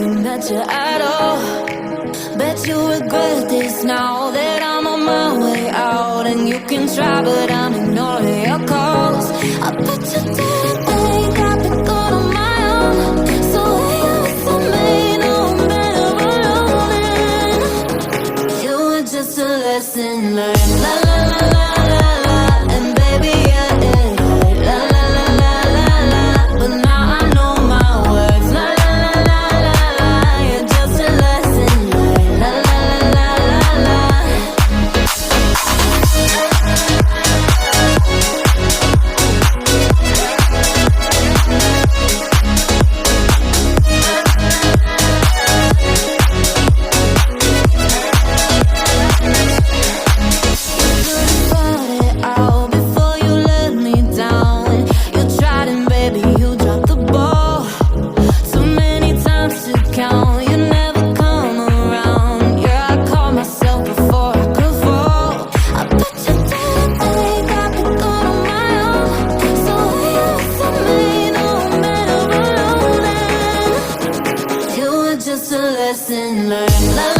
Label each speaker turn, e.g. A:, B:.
A: thinking that you're idle. Bet you regret this now that I'm on my way out. And you can try, but I'm ignoring your calls. I bet you didn't think I'd be good on my own. So here with me, no better alone. You were just a lesson learned. La la la la la la. And baby, yeah, yeah, yeah. La la la la la la. But now I know my words. La la la la la la. You're just a lesson learned. La la la la la la. Just a lesson learned.